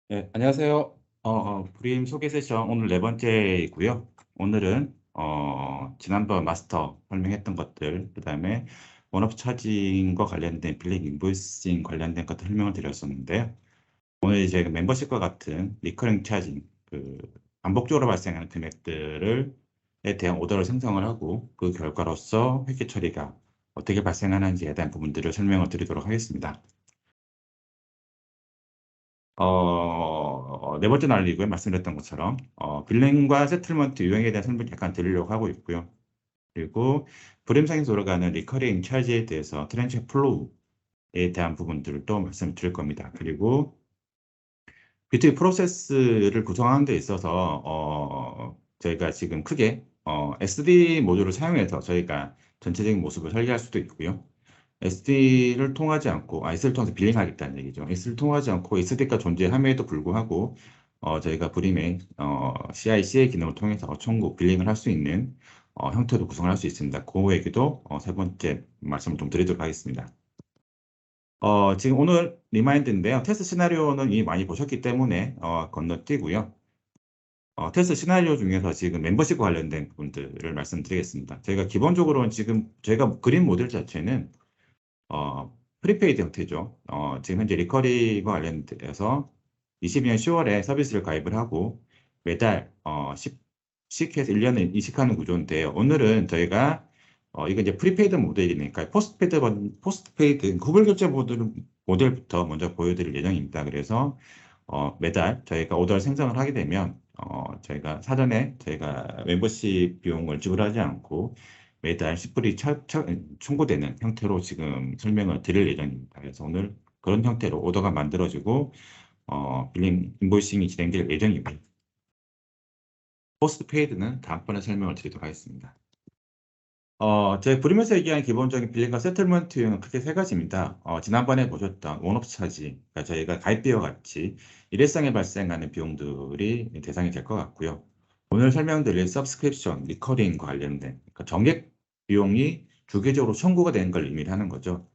네, 안녕하세요. 브림 소개 세션 오늘 네 번째이고요. 오늘은 지난번 마스터 설명했던 것들, 그다음에 원업 차징과 관련된 빌링 인보이싱 관련된 것들 설명을 드렸었는데요. 오늘 이제 그 멤버십과 같은 리커링 차징, 반복적으로 발생하는 금액들을 에 대한 오더를 생성을 하고 그 결과로서 회계 처리가 어떻게 발생하는지에 대한 부분들을 설명을 드리도록 하겠습니다. 네 번째 날이고요. 말씀드렸던 것처럼 빌링과 세틀먼트 유형에 대한 설명 약간 드리려고 하고 있고요. 그리고 불임상에서 돌아가는 리커링 차지에 대해서 트랜잭 플로우에 대한 부분들도 말씀을 드릴 겁니다. 그리고 B2B 프로세스를 구성하는 데 있어서 저희가 지금 크게 SD 모듈을 사용해서 저희가 전체적인 모습을 설계할 수도 있고요. SD를 통하지 않고, SD를 통해서 빌링하겠다는 얘기죠. SD를 통하지 않고 SD가 존재함에도 불구하고 저희가 브림의 CI/CD 기능을 통해서 청구, 빌링을 할 수 있는 형태로 구성을 할 수 있습니다. 그 얘기도 세 번째 말씀을 좀 드리도록 하겠습니다. 지금 오늘 리마인드인데요. 테스트 시나리오는 이미 많이 보셨기 때문에 건너뛰고요. 테스트 시나리오 중에서 지금 멤버십과 관련된 부분들을 말씀드리겠습니다. 저희가 기본적으로는 지금 저희가 그린 모델 자체는 프리페이드 형태죠. 지금 현재 리커리와 관련돼서 22년 10월에 서비스를 가입을 하고 매달 10씩 해서 1년에 이식하는 구조인데요. 오늘은 저희가 이거 이제 프리페이드 모델이니까 포스트페이드 후불 결제 모델부터 먼저 보여드릴 예정입니다. 그래서 매달 저희가 오더를 생성을 하게 되면 저희가 사전에 저희가 멤버십 비용을 지불하지 않고 매달 10불이 청구되는 형태로 지금 설명을 드릴 예정입니다. 그래서 오늘 그런 형태로 오더가 만들어지고 빌링 인보이싱이 진행될 예정이고요. 포스트페이드는 다음번에 설명을 드리도록 하겠습니다. 제 부리면서 얘기한 기본적인 빌링과 세틀먼트는 크게 세 가지입니다. 지난번에 보셨던 원업 차지, 그러니까 저희가 가입비와 같이 일회성에 발생하는 비용들이 대상이 될 것 같고요. 오늘 설명드릴 서브스크립션, 리커링과 관련된 그러니까 정액 비용이 주기적으로 청구가 되는 걸 의미를 하는 거죠.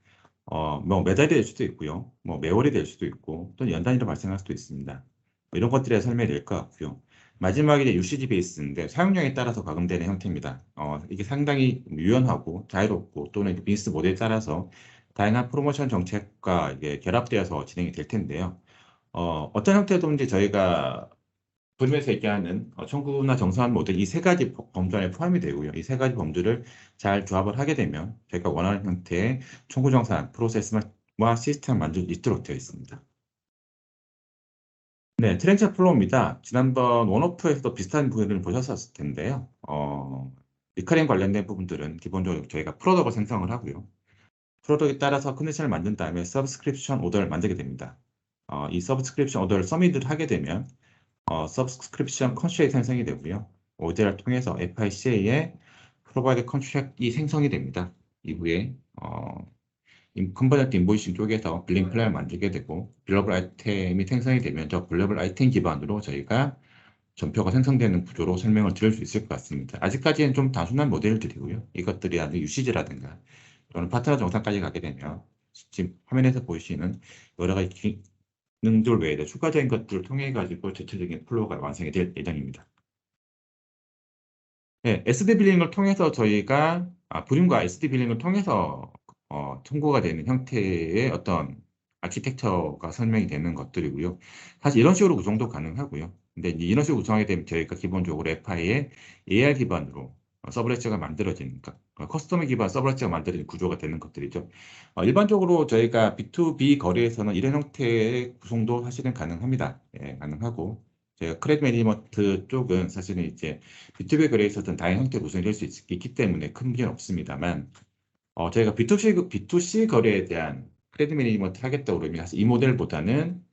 뭐 매달이 될 수도 있고요. 뭐 매월이 될 수도 있고 또는 연단위로 발생할 수도 있습니다. 이런 것들에 설명이 될 것 같고요. 마지막에 이제 UCG 베이스인데 사용량에 따라서 가금되는 형태입니다. 이게 상당히 유연하고 자유롭고 또는 비즈니스 모델에 따라서 다양한 프로모션 정책과 이게 결합되어서 진행이 될 텐데요. 어떤 형태든지 저희가 그림에서 얘기하는 청구나 정산 모델 이 세 가지 범주 안에 포함이 되고요. 이 세 가지 범주를 잘 조합을 하게 되면 저희가 원하는 형태의 청구 정산 프로세스와 시스템을 만들 수 있도록 되어 있습니다. 네, 트렌치 플로우입니다. 지난번 원오프에서도 비슷한 부분을 보셨을 텐데요. 리커링 관련된 부분들은 기본적으로 저희가 프로덕을 생성을 하고요. 프로덕에 따라서 컨디션을 만든 다음에 서브스크립션 오더를 만들게 됩니다. 이 서브스크립션 오더를 서밋을 하게 되면 서브스크립션 컨트랙이 생성이 되고요. 오더를 통해서 FICA의 프로바이드 컨트랙이 생성이 됩니다. 이후에 컴포넌트 인보이싱 쪽에서 빌링 플랜을 만들게 되고 빌러블 아이템이 생성이 되면 저 빌러블 아이템 기반으로 저희가 전표가 생성되는 구조로 설명을 드릴 수 있을 것 같습니다. 아직까지는 좀 단순한 모델들이고요. 이것들이 아주 UCG라든가 또는 파트너 정상까지 가게 되면 지금 화면에서 보시는 여러 가지 기능들 외에 추가적인 것들을 통해 가지고 전체적인 플로우가 완성이 될 예정입니다. 네, SD 빌링을 통해서 저희가 브림과 SD 빌링을 통해서 청구가 되는 형태의 어떤 아키텍처가 설명이 되는 것들이고요. 사실 이런 식으로 구성도 가능하고요. 근데 이제 이런 식으로 구성하게 되면 저희가 기본적으로 FI의 AR 기반으로 서브레츠가 만들어진, 그러니까 커스텀 기반 서브레츠가 만들어진 구조가 되는 것들이죠. 일반적으로 저희가 B2B 거래에서는 이런 형태의 구성도 사실은 가능합니다. 예, 가능하고 제가 크레딧 매니지먼트 쪽은 사실은 이제 B2B 거래에서든 다양한 형태로 구성이 될 수 있기 때문에 큰 문제는 없습니다만 저희가 B2C 거래에 대한 크레딧 매니지먼트 하겠다고 그러면 사실 이 모델보다는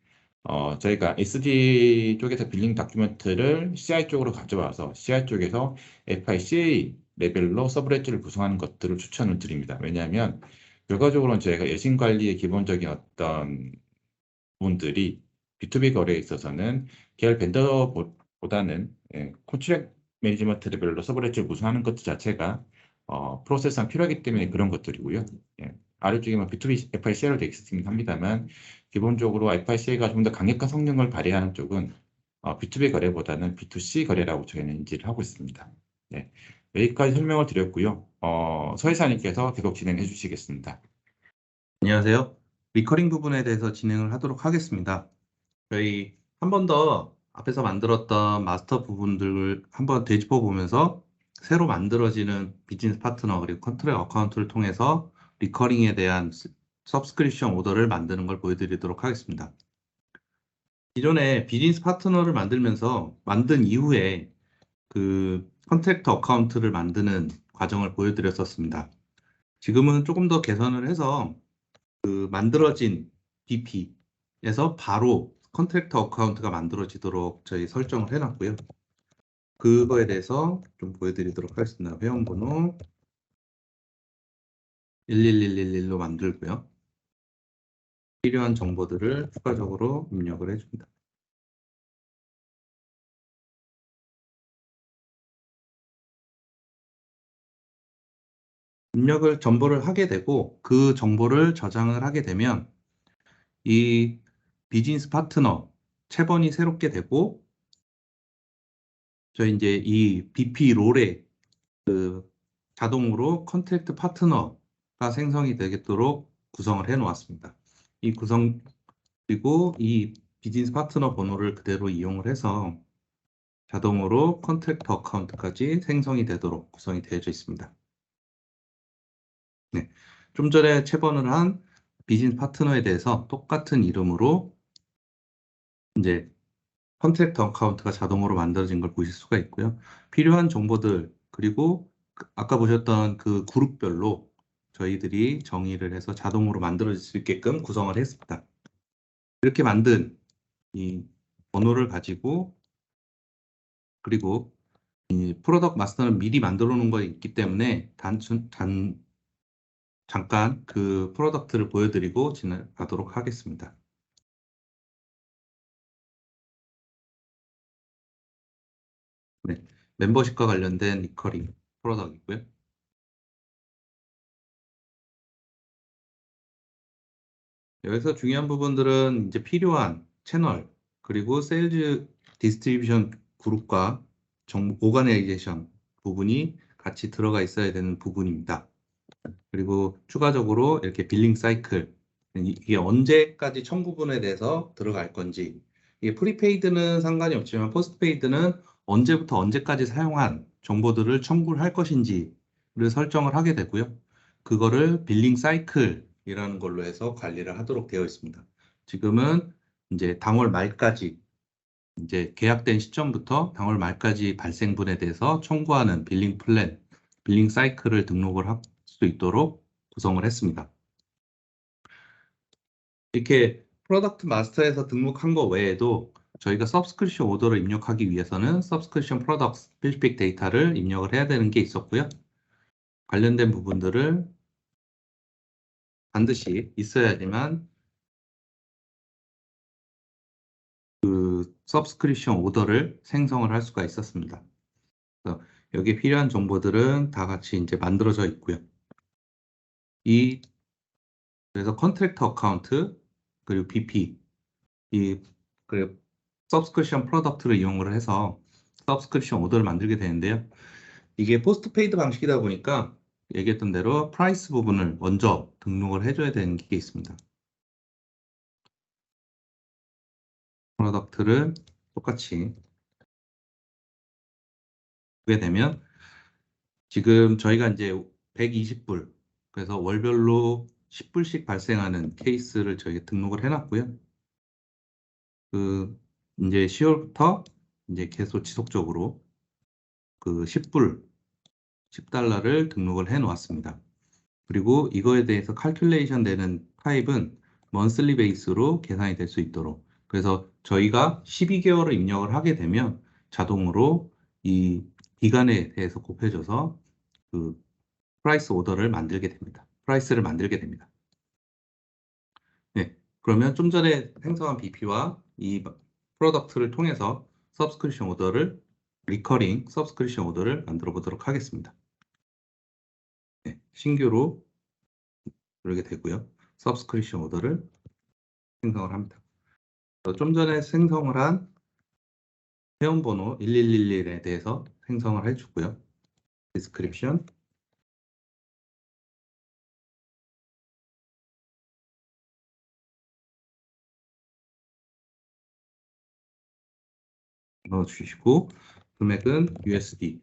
저희가 SD 쪽에서 빌링 다큐멘트를 CI 쪽으로 가져와서 CI 쪽에서 FICA 레벨로 서브레지를 구성하는 것들을 추천을 드립니다. 왜냐하면 결과적으로는 저희가 여신 관리의 기본적인 어떤 부분들이 B2B 거래에 있어서는 계열 벤더보다는 컨트랙 매니지먼트 레벨로 서브레지를 구성하는 것 자체가 프로세스상 필요하기 때문에 그런 것들이고요. 예. 아래쪽에만 B2B FICR로 되어 있긴 합니다만 기본적으로 와이파이-C가 좀 더 강력한 성능을 발휘하는 쪽은 B2B 거래보다는 B2C 거래라고 저희는 인지를 하고 있습니다. 네, 여기까지 설명을 드렸고요. 서희사님께서 계속 진행해 주시겠습니다. 안녕하세요. 리커링 부분에 대해서 진행을 하도록 하겠습니다. 저희 한 번 더 앞에서 만들었던 마스터 부분들을 한번 되짚어 보면서 새로 만들어지는 비즈니스 파트너 그리고 컨트랙 어카운트를 통해서 리커링에 대한 서브스크립션 오더를 만드는 걸 보여드리도록 하겠습니다. 기존에 비즈니스 파트너를 만들면서 만든 이후에 그 컨트랙터 어카운트를 만드는 과정을 보여드렸었습니다. 지금은 조금 더 개선을 해서 그 만들어진 BP에서 바로 컨트랙터 어카운트가 만들어지도록 저희 설정을 해놨고요. 그거에 대해서 좀 보여드리도록 하겠습니다. 회원번호 11111로 만들고요. 필요한 정보들을 추가적으로 입력을 해줍니다. 입력을 정보를 하게 되고 그 정보를 저장을 하게 되면 이 비즈니스 파트너 채번이 새롭게 되고 저희 이제 이 BP 롤에 그 자동으로 컨택트 파트너가 생성이 되도록 구성을 해 놓았습니다. 이 구성 그리고 이 비즈니스 파트너 번호를 그대로 이용을 해서 자동으로 컨택트 어카운트까지 생성이 되도록 구성이 되어져 있습니다. 네. 좀 전에 채번을 한 비즈니스 파트너에 대해서 똑같은 이름으로 이제 컨택트 어카운트가 자동으로 만들어진 걸 보실 수가 있고요. 필요한 정보들 그리고 아까 보셨던 그 그룹별로 저희들이 정의를 해서 자동으로 만들어질 수 있게끔 구성을 했습니다. 이렇게 만든 이 번호를 가지고 그리고 이 프로덕트 마스터는 미리 만들어 놓은 거 있기 때문에 잠깐 그 프로덕트를 보여드리고 진행하도록 하겠습니다. 네, 멤버십과 관련된 리커링 프로덕트이고요. 여기서 중요한 부분들은 이제 필요한 채널 그리고 세일즈 디스트리뷰션 그룹과 정보 오가나이제이션 부분이 같이 들어가 있어야 되는 부분입니다. 그리고 추가적으로 이렇게 빌링 사이클 이게 언제까지 청구분에 대해서 들어갈 건지 이게 프리페이드는 상관이 없지만 포스트페이드는 언제부터 언제까지 사용한 정보들을 청구를 할 것인지를 설정을 하게 되고요. 그거를 빌링 사이클이라는 걸로 해서 관리를 하도록 되어 있습니다. 지금은 이제 당월 말까지 이제 계약된 시점부터 당월 말까지 발생분에 대해서 청구하는 빌링 플랜, 빌링 사이클을 등록을 할 수 있도록 구성을 했습니다. 이렇게 프로덕트 마스터에서 등록한 거 외에도 저희가 서브스크립션 오더를 입력하기 위해서는 서브스크립션 프로덕트 스페시픽 데이터를 입력을 해야 되는 게 있었고요. 관련된 부분들을 반드시 있어야지만 그 서브스크립션 오더를 생성을 할 수가 있었습니다. 그래서 여기 필요한 정보들은 다 같이 이제 만들어져 있고요. 그래서 컨트랙터 어카운트 그리고 BP 그리고 서브스크립션 프로덕트를 이용을 해서 서브스크립션 오더를 만들게 되는데요. 이게 포스트페이드 방식이다 보니까 얘기했던 대로 프라이스 부분을 먼저 등록을 해줘야 되는 게 있습니다. 프로덕트를 똑같이 보게 되면 지금 저희가 이제 120불 그래서 월별로 10불씩 발생하는 케이스를 저희가 등록을 해놨고요. 그 이제 10월부터 이제 계속 지속적으로 그 10불 10달러를 등록을 해 놓았습니다. 그리고 이거에 대해서 칼큘레이션 되는 타입은 monthly 베이스로 계산이 될 수 있도록 그래서 저희가 12개월을 입력을 하게 되면 자동으로 이 기간에 대해서 곱해져서 그 프라이스 오더를 만들게 됩니다. 프라이스를 만들게 됩니다. 네, 그러면 좀 전에 생성한 BP와 이 프로덕트를 통해서 서브스크립션 오더를 리커링 서브스크립션 오더를 만들어 보도록 하겠습니다. 네, 신규로 누르게 되고요. 서브스크립션 오더를 생성을 합니다. 좀 전에 생성을 한 회원번호 1111에 대해서 생성을 해주고요. 디스크립션 넣어주시고 금액은 USD.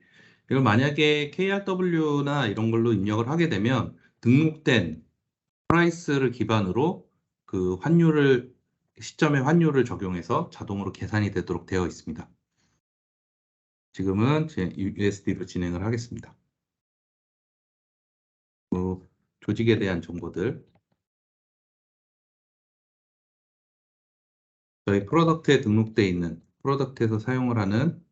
이걸 만약에 KRW나 이런 걸로 입력을 하게 되면 등록된 프라이스를 기반으로 그 환율을 시점의 환율을 적용해서 자동으로 계산이 되도록 되어 있습니다. 지금은 제 USD로 진행을 하겠습니다. 조직에 대한 정보들, 저희 프로덕트에 등록되어 있는 프로덕트에서 사용을 하는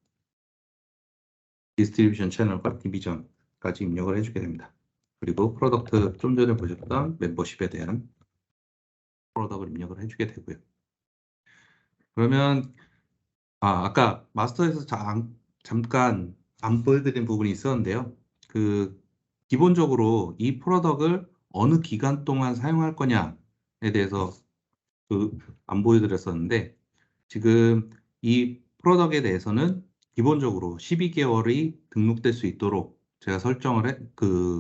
디스트리뷰션 채널과 디비전까지 입력을 해주게 됩니다. 그리고 프로덕트 좀 전에 보셨던 멤버십에 대한 프로덕트를 입력을 해주게 되고요. 그러면 아까 마스터에서 잠깐 안 보여드린 부분이 있었는데요. 기본적으로 이 프로덕트를 어느 기간 동안 사용할 거냐에 대해서 안 보여드렸었는데 지금 이 프로덕트에 대해서는 기본적으로 12개월이 등록될 수 있도록 제가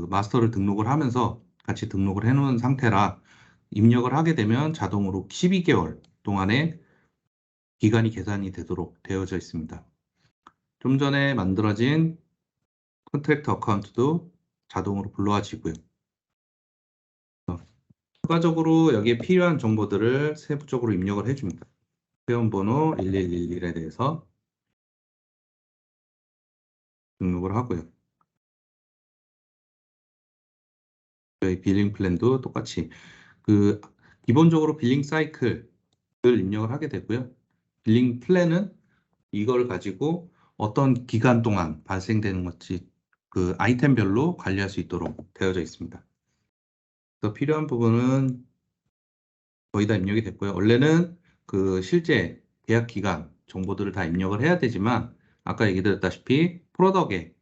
마스터를 등록을 하면서 같이 등록을 해놓은 상태라 입력을 하게 되면 자동으로 12개월 동안의 기간이 계산이 되도록 되어져 있습니다. 좀 전에 만들어진 컨트랙트 어카운트도 자동으로 불러와지고요. 추가적으로 여기에 필요한 정보들을 세부적으로 입력을 해줍니다. 회원번호 1111에 대해서 등록을 하고요. 저희 빌링 플랜도 똑같이 기본적으로 빌링 사이클을 입력을 하게 되고요. 빌링 플랜은 이걸 가지고 어떤 기간 동안 발생되는 것이 아이템별로 관리할 수 있도록 되어져 있습니다. 그래서 필요한 부분은 거의 다 입력이 됐고요. 원래는 실제 계약 기간 정보들을 다 입력을 해야 되지만 아까 얘기 드렸다시피 프로덕에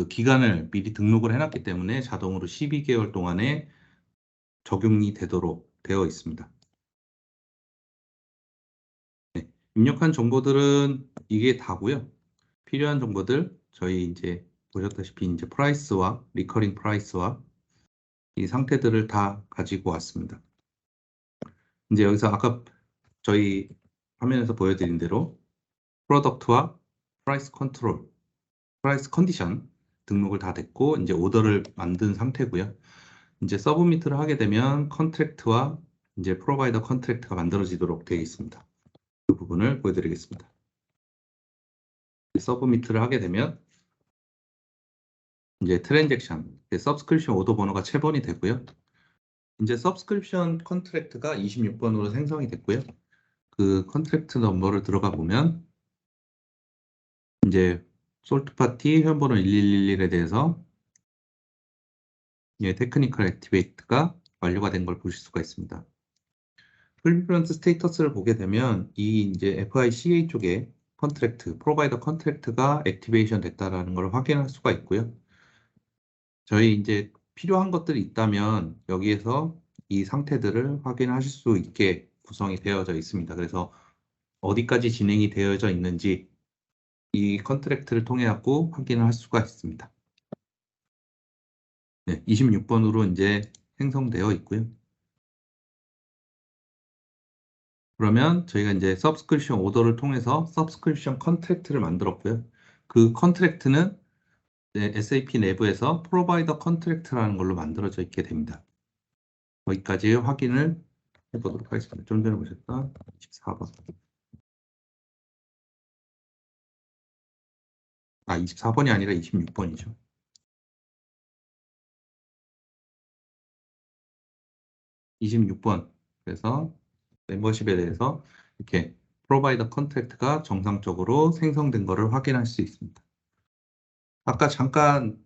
기간을 미리 등록을 해놨기 때문에 자동으로 12개월 동안에 적용이 되도록 되어 있습니다. 네, 입력한 정보들은 이게 다고요. 필요한 정보들 저희 이제 보셨다시피 이제 프라이스와 리커링 프라이스와 이 상태들을 다 가지고 왔습니다. 이제 여기서 아까 저희 화면에서 보여드린 대로 프로덕트와 프라이스 컨트롤, 프라이스 컨디션 등록을 다 됐고 이제 오더를 만든 상태고요. 이제 서브미트를 하게 되면 컨트랙트와 이제 프로바이더 컨트랙트가 만들어지도록 되어 있습니다. 그 부분을 보여드리겠습니다. 서브미트를 하게 되면 이제 트랜잭션, 서브스크립션 오더 번호가 체번이 되고요. 이제 서브스크립션 컨트랙트가 26번으로 생성이 됐고요. 그 컨트랙트 넘버를 들어가 보면 이제 솔트 파티 회원번호 1111에 대해서 테크니컬 액티베이트가 완료가 된 걸 보실 수가 있습니다. 풀리런트 스테이터스를 보게 되면 이 이제 FICA 쪽에 컨트랙트, 프로바이더 컨트랙트가 액티베이션 됐다라는 걸 확인할 수가 있고요. 저희 이제 필요한 것들이 있다면 여기에서 이 상태들을 확인하실 수 있게 구성이 되어져 있습니다. 그래서 어디까지 진행이 되어져 있는지 이 컨트랙트를 통해 갖고 확인을 할 수가 있습니다. 네, 26번으로 이제 생성되어 있고요. 그러면 저희가 이제 서브스크립션 오더를 통해서 서브스크립션 컨트랙트를 만들었고요. 그 컨트랙트는 SAP 내부에서 프로바이더 컨트랙트라는 걸로 만들어져 있게 됩니다. 거기까지 확인을 해보도록 하겠습니다. 좀 전에 보셨던 24번. 24번이 아니라 26번이죠. 그래서 멤버십에 대해서 이렇게 프로바이더 컨트랙트가 정상적으로 생성된 것을 확인할 수 있습니다. 아까 잠깐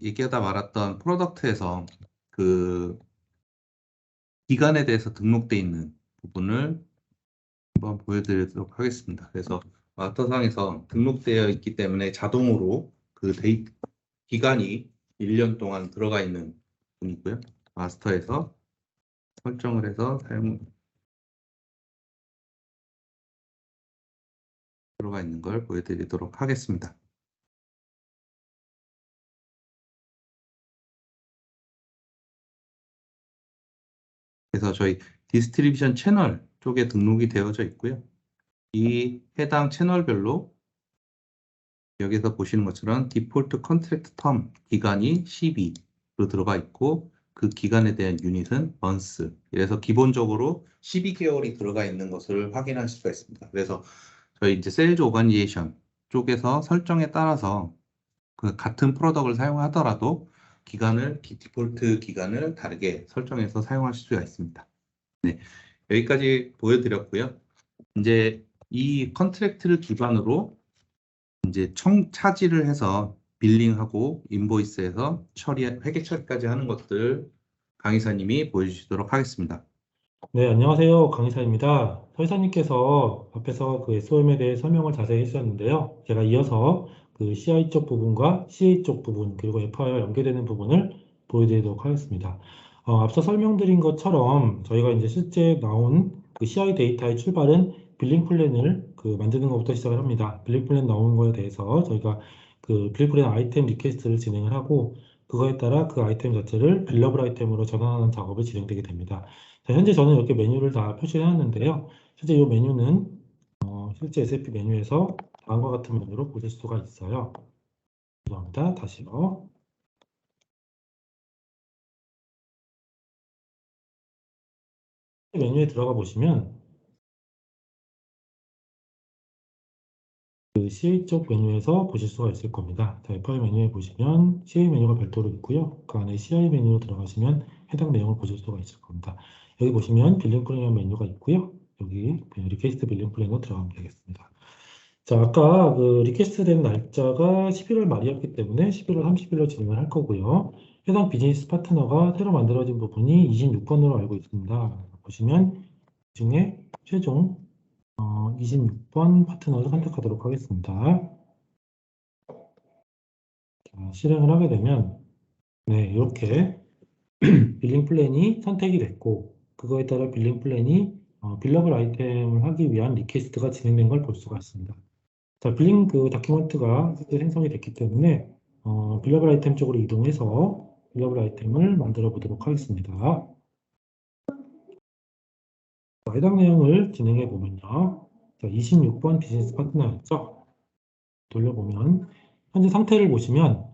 얘기하다 말았던 프로덕트에서 기간에 대해서 등록되어 있는 부분을 한번 보여드리도록 하겠습니다. 그래서 마스터상에서 등록되어 있기 때문에 자동으로 기간이 1년 동안 들어가 있는 부분이고요. 마스터에서 설정을 해서 들어가 있는 걸 보여드리도록 하겠습니다. 그래서 저희 디스트리뷰션 채널 쪽에 등록이 되어져 있고요. 이 해당 채널별로 여기서 보시는 것처럼 디폴트 컨트랙트 텀 기간이 12로 들어가 있고 그 기간에 대한 유닛은 month. 그래서 기본적으로 12개월이 들어가 있는 것을 확인할 수가 있습니다. 그래서 저희 이제 세일즈 오가니제이션 쪽에서 설정에 따라서 그 같은 프로덕트를 사용하더라도 디폴트 기간을 다르게 설정해서 사용하실 수가 있습니다. 네, 여기까지 보여드렸고요. 이제 이 컨트랙트를 기반으로 이제 차지를 해서 빌링하고 인보이스에서 회계 처리까지 하는 것들 강의사님이 보여주시도록 하겠습니다. 네, 안녕하세요. 강의사입니다. 서이사님께서 앞에서 그 SOM에 대해 설명을 자세히 해주셨는데요. 제가 이어서 그 CI 쪽 부분과 CA 쪽 부분, 그리고 FI와 연계되는 부분을 보여드리도록 하겠습니다. 앞서 설명드린 것처럼 저희가 이제 실제 나온 그 CI 데이터의 출발은 빌링 플랜을 그 만드는 것부터 시작을 합니다. 빌링 플랜 나오는 거에 대해서 저희가 그 빌링 플랜 아이템 리퀘스트를 진행을 하고 그거에 따라 그 아이템 자체를 빌러블 아이템으로 전환하는 작업이 진행되게 됩니다. 자, 현재 저는 이렇게 메뉴를 다 표시해 놨는데요. 실제 이 메뉴는 실제 SAP 메뉴에서 다음과 같은 메뉴로 보실 수가 있어요. 죄송합니다. 다시요. 메뉴에 들어가 보시면 그 CA 쪽 메뉴에서 보실 수가 있을 겁니다. 자, FI 메뉴에 보시면 CA 메뉴가 별도로 있고요. 그 안에 CI 메뉴로 들어가시면 해당 내용을 보실 수가 있을 겁니다. 여기 보시면 빌링 플래너 메뉴가 있고요. 여기 리퀘스트 빌링 플래너 들어가면 되겠습니다. 자, 아까 그 리퀘스트 된 날짜가 11월 말이었기 때문에 11월 30일로 진행을 할 거고요. 해당 비즈니스 파트너가 새로 만들어진 부분이 26번으로 알고 있습니다. 보시면 이 중에 최종 26번 파트너를 선택하도록 하겠습니다. 자, 실행을 하게 되면 네, 이렇게 빌링 플랜이 선택이 됐고 그거에 따라 빌링 플랜이 빌러블 아이템을 하기 위한 리퀘스트가 진행된 걸 볼 수가 있습니다. 자, 빌링 그 다큐멘트가 생성이 됐기 때문에 빌러블 아이템 쪽으로 이동해서 빌러블 아이템을 만들어 보도록 하겠습니다. 자, 해당 내용을 진행해 보면요. 자, 26번 비즈니스 파트너였죠. 돌려보면 현재 상태를 보시면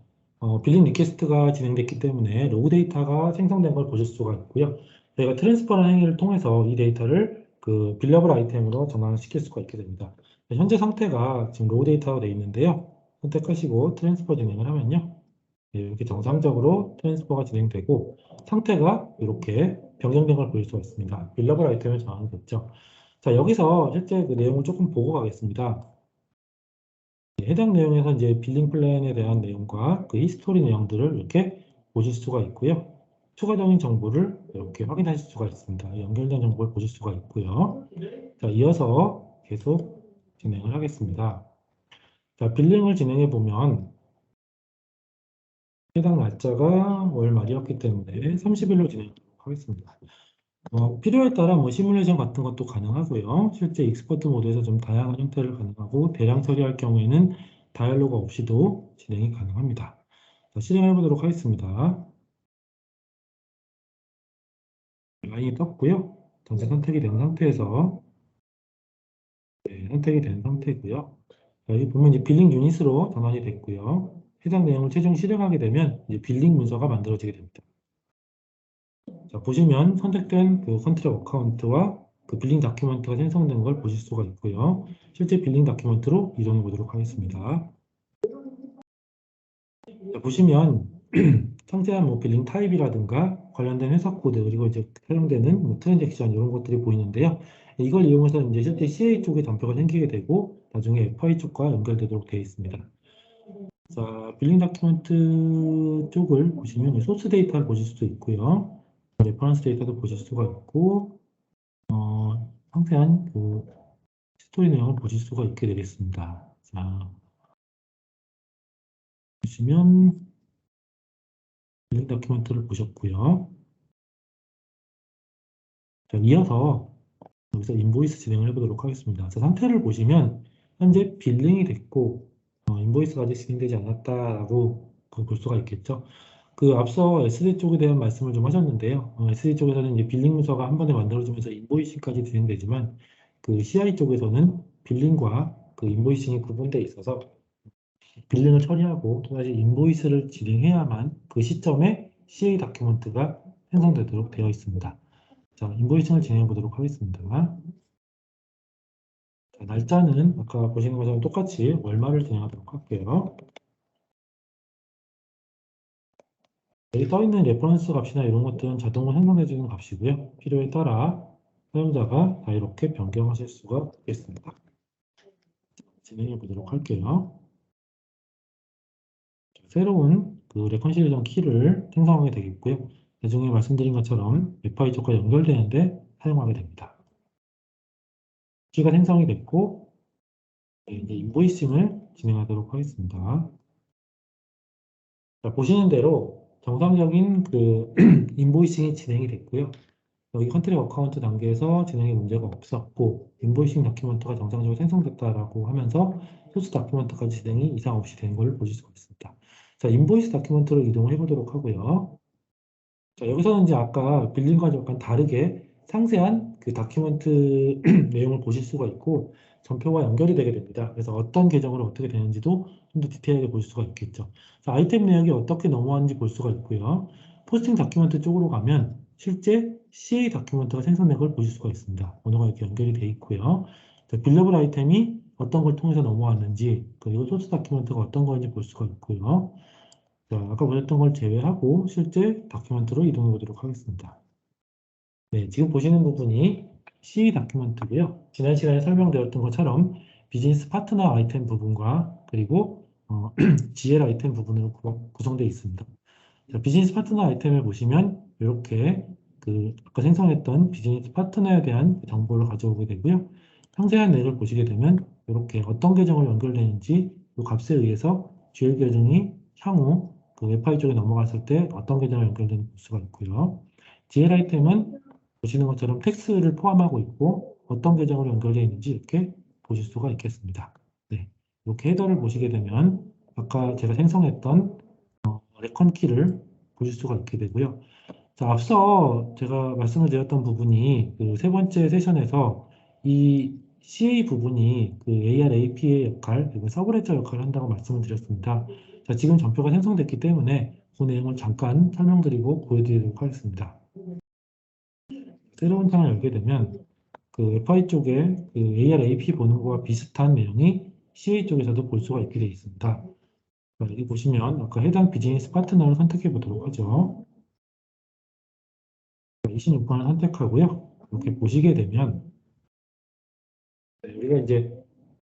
빌링 리퀘스트가 진행됐기 때문에 로그 데이터가 생성된 걸 보실 수가 있고요. 저희가 트랜스퍼라는 행위를 통해서 이 데이터를 그 빌러블 아이템으로 전환을 시킬 수가 있게 됩니다. 현재 상태가 지금 로그 데이터가 되어 있는데요. 선택하시고 트랜스퍼 진행을 하면요. 이렇게 정상적으로 트랜스퍼가 진행되고 상태가 이렇게 변경된 걸 볼 수가 있습니다. 빌러블 아이템을 전환이 됐죠. 자, 여기서 실제 그 내용을 조금 보고 가겠습니다. 해당 내용에서 이제 빌링 플랜에 대한 내용과 그 히스토리 내용들을 이렇게 보실 수가 있고요. 추가적인 정보를 이렇게 확인하실 수가 있습니다. 연결된 정보를 보실 수가 있고요. 자, 이어서 계속 진행을 하겠습니다. 자, 빌링을 진행해 보면 해당 날짜가 월 말이었기 때문에 30일로 진행하도록 하겠습니다. 필요에 따라 뭐 시뮬레이션 같은 것도 가능하고요. 실제 익스퍼트 모드에서 좀 다양한 형태를 가능하고 대량 처리할 경우에는 다이얼로그 없이도 진행이 가능합니다. 자, 실행해 보도록 하겠습니다. 라인이 떴고요. 전체 선택이 된 상태에서 선택이 된 상태고요. 자, 여기 보면 이제 빌링 유닛으로 전환이 됐고요. 해당 내용을 최종 실행하게 되면 이제 빌링 문서가 만들어지게 됩니다. 자, 보시면 선택된 그 컨트랙 어카운트와 그 빌링 다큐멘트가 생성된 걸 보실 수가 있고요. 실제 빌링 다큐멘트로 이동해 보도록 하겠습니다. 자, 보시면 상세한 뭐 빌링 타입이라든가 관련된 회사 코드 그리고 이제 사용되는 뭐 트랜잭션 이런 것들이 보이는데요. 이걸 이용해서 이제 실제 CA 쪽에 단표가 생기게 되고 나중에 FI 쪽과 연결되도록 되어 있습니다. 자, 빌링 다큐멘트 쪽을 보시면 소스 데이터를 보실 수도 있고요. 레퍼런스 데이터도 보실 수가 있고 상세한 그 스토리 내용을 보실 수가 있게 되겠습니다. 자, 보시면 빌링 다큐멘트를 보셨고요. 자, 이어서 여기서 인보이스 진행을 해보도록 하겠습니다. 자, 상태를 보시면 현재 빌링이 됐고 인보이스가 아직 진행되지 않았다라고 볼 수가 있겠죠. 그 앞서 SD 쪽에 대한 말씀을 좀 하셨는데요. SD 쪽에서는 이제 빌링 문서가 한 번에 만들어지면서 인보이싱까지 진행되지만 그 CI 쪽에서는 빌링과 그 인보이싱이 구분되어 있어서 빌링을 처리하고 또다시 인보이스를 진행해야만 그 시점에 CA 다큐먼트가 생성되도록 되어 있습니다. 자, 인보이싱을 진행해 보도록 하겠습니다. 자, 날짜는 아까 보시는 것처럼 똑같이 월말을 진행하도록 할게요. 여기 떠있는 레퍼런스 값이나 이런 것들은 자동으로 생성해주는 값이고요. 필요에 따라 사용자가 다 이렇게 변경하실 수가 있겠습니다. 진행해 보도록 할게요. 자, 새로운 그 레컨실리전 키를 생성하게 되겠고요. 나중에 말씀드린 것처럼 웹파일 쪽과 연결되는데 사용하게 됩니다. 키가 생성이 됐고 이제 인보이싱을 진행하도록 하겠습니다. 자, 보시는 대로 정상적인 그 인보이싱이 진행이 됐고요. 여기 컨트리 어카운트 단계에서 진행에 문제가 없었고 인보이싱 다큐먼트가 정상적으로 생성됐다라고 하면서 소스 다큐먼트까지 진행이 이상 없이 된 걸 보실 수가 있습니다. 자, 인보이스 다큐먼트로 이동을 해보도록 하고요. 자, 여기서는 이제 아까 빌링과 약간 다르게 상세한 그 다큐멘트 내용을 보실 수가 있고 전표와 연결이 되게 됩니다. 그래서 어떤 계정으로 어떻게 되는지도 좀 더 디테일하게 볼 수가 있겠죠. 자, 아이템 내역이 어떻게 넘어왔는지 볼 수가 있고요. 포스팅 다큐멘트 쪽으로 가면 실제 CA 다큐멘트가 생성된 걸 보실 수가 있습니다. 언어가 이렇게 연결이 되어 있고요. 자, 빌러블 아이템이 어떤 걸 통해서 넘어왔는지 그리고 소스 다큐멘트가 어떤 거인지 볼 수가 있고요. 자, 아까 보셨던 걸 제외하고 실제 다큐멘트로 이동해 보도록 하겠습니다. 네, 지금 보시는 부분이 CE 다큐멘트고요. 지난 시간에 설명드렸던 것처럼 비즈니스 파트너 아이템 부분과 그리고 GL 아이템 부분으로 구성되어 있습니다. 자, 비즈니스 파트너 아이템을 보시면 이렇게 그 아까 생성했던 비즈니스 파트너에 대한 정보를 가져오게 되고요. 상세한 내용을 보시게 되면 이렇게 어떤 계정을 연결되는지 이 값에 의해서 GL 계정이 향후 그 웹파일 쪽에 넘어갔을 때 어떤 계정을 연결되는지 볼 수가 있고요. GL 아이템은 보시는 것처럼 텍스트를 포함하고 있고 어떤 계정으로 연결되어 있는지 이렇게 보실 수가 있겠습니다. 네, 이렇게 헤더를 보시게 되면 아까 제가 생성했던 레컨 키를 보실 수가 있게 되고요. 자, 앞서 제가 말씀을 드렸던 부분이 그 세 번째 세션에서 이 CA 부분이 그 AR, AP의 역할, 그리고 서브레저 역할을 한다고 말씀을 드렸습니다. 자, 지금 전표가 생성됐기 때문에 그 내용을 잠깐 설명드리고 보여드리도록 하겠습니다. 새로운 창을 열게 되면 그 FI 쪽에 그 AR, AP 보는 거와 비슷한 내용이 CA 쪽에서도 볼 수가 있게 되어 있습니다. 자, 여기 보시면 아까 해당 비즈니스 파트너를 선택해 보도록 하죠. 26번을 선택하고요. 이렇게 보시게 되면 우리가 이제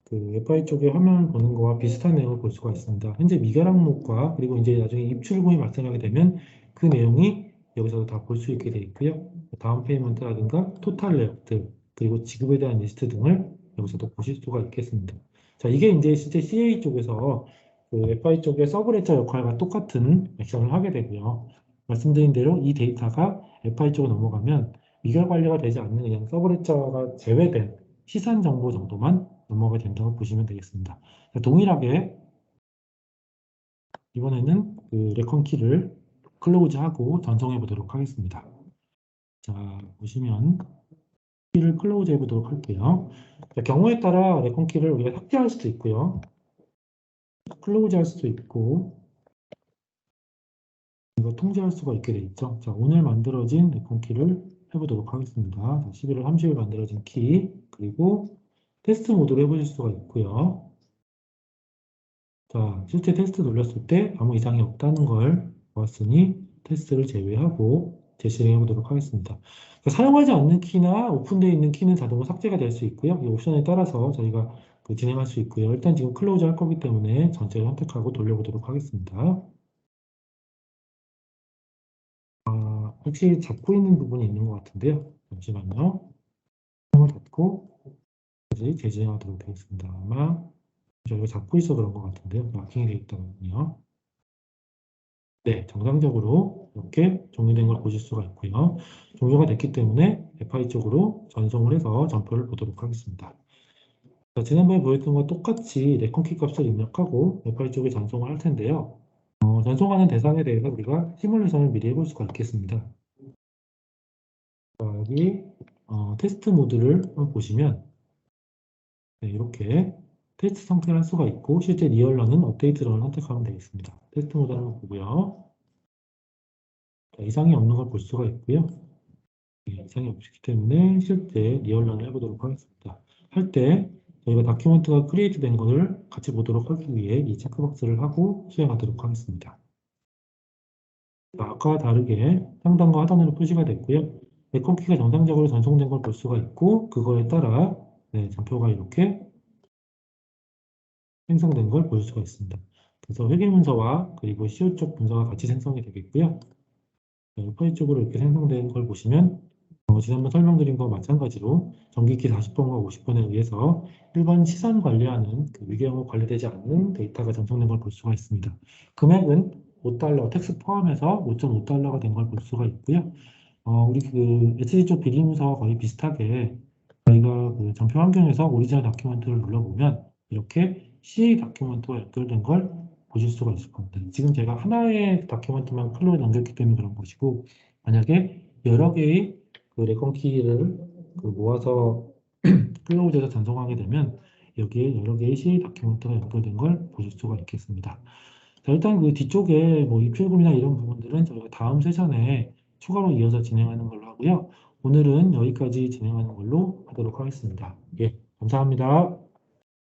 그 FI 쪽에 화면을 보는 거와 비슷한 내용을 볼 수가 있습니다. 현재 미결 항목과 그리고 이제 나중에 입출금이 발생하게 되면 그 내용이 여기서도 다 볼 수 있게 되어 있고요. 다운 페이먼트라든가 토탈 내역들 그리고 지급에 대한 리스트 등을 여기서도 보실 수가 있겠습니다. 자, 이게 이제 실제 CA 쪽에서 그 FI 쪽의 서브레저 역할과 똑같은 액션을 하게 되고요. 말씀드린 대로 이 데이터가 FI 쪽으로 넘어가면 미결 관리가 되지 않는 그냥 서브레저가 제외된 시산 정보 정도만 넘어가게 된다고 보시면 되겠습니다. 자, 동일하게 이번에는 그 레컨 키를 클로즈하고 전송해 보도록 하겠습니다. 자, 보시면 키를 클로즈 해 보도록 할게요. 자, 경우에 따라 레컨 키를 우리가 삭제할 수도 있고요. 클로즈 할 수도 있고 이거 통제할 수가 있게 돼 있죠. 자, 오늘 만들어진 레컨 키를 해보도록 하겠습니다. 자, 11월 30일 만들어진 키 그리고 테스트 모드로 해보실 수가 있고요. 자, 실제 테스트 돌렸을 때 아무 이상이 없다는 걸 보았으니 테스트를 제외하고 재실행해 보도록 하겠습니다. 사용하지 않는 키나 오픈되어 있는 키는 자동으로 삭제가 될 수 있고요. 이 옵션에 따라서 저희가 진행할 수 있고요. 일단 지금 클로즈 할 거기 때문에 전체를 선택하고 돌려보도록 하겠습니다. 혹시 잡고 있는 부분이 있는 것 같은데요. 잠시만요. 창을 닫고 다시 재진행하도록 되겠습니다. 아마 저희가 잡고 있어 그런 것 같은데요. 마킹이 되어 있다군요. 네, 정상적으로 이렇게 종료된 걸 보실 수가 있고요. 종료가 됐기 때문에 FI 쪽으로 전송을 해서 전표를 보도록 하겠습니다. 자, 지난번에 보였던 것 똑같이 레컨키 값을 입력하고 웹파일 쪽에 전송을 할 텐데요. 전송하는 대상에 대해서 우리가 시뮬레이션을 미리 해볼 수가 있겠습니다. 자, 여기 테스트 모드를 한번 보시면 네, 이렇게 테스트 상태를 할 수가 있고 실제 리얼러는 업데이트 런을 선택하면 되겠습니다. 테스트 모드 한번 보고요. 자, 이상이 없는 걸 볼 수가 있고요. 네, 이상이 없기 때문에 실제 리얼런을 해보도록 하겠습니다. 할 때 저희가 다큐멘트가 크리에이트 된 것을 같이 보도록 하기 위해 이 체크박스를 하고 수행하도록 하겠습니다. 자, 아까와 다르게 상단과 하단으로 표시가 됐고요. 레컨키가 정상적으로 전송된 걸 볼 수가 있고 그거에 따라 네, 전표가 이렇게 생성된 걸 볼 수가 있습니다. 그래서 회계 문서와 그리고 CO 쪽 문서가 같이 생성이 되겠고요. 파일 쪽으로 이렇게 생성된 걸 보시면 지난번 설명드린 것과 마찬가지로 정기키 40번과 50번에 의해서 1번 시선 관리하는 그 위계영어 관리되지 않는 데이터가 전송된 걸 볼 수가 있습니다. 금액은 $5, 텍스 포함해서 $5.5가 된 걸 볼 수가 있고요. 우리 그 HG 쪽 비리문서와 거의 비슷하게 저희가 그 전표 환경에서 오리지널 다큐멘트를 눌러보면 이렇게 CA 다큐멘트와 연결된 걸 보실 수가 있을 겁니다. 지금 제가 하나의 다큐멘트만 클로에 넘겼기 때문에 그런 것이고 만약에 여러 개의 그 레컨키를 그 모아서 클로우즈에서 전송하게 되면 여기에 여러 개의 CA 다큐멘트가 연결된 걸 보실 수가 있겠습니다. 자, 일단 그 뒤쪽에 뭐 입출금이나 이런 부분들은 저희가 다음 세션에 추가로 이어서 진행하는 걸로 하고요. 오늘은 여기까지 진행하는 걸로 하도록 하겠습니다. 예, 감사합니다.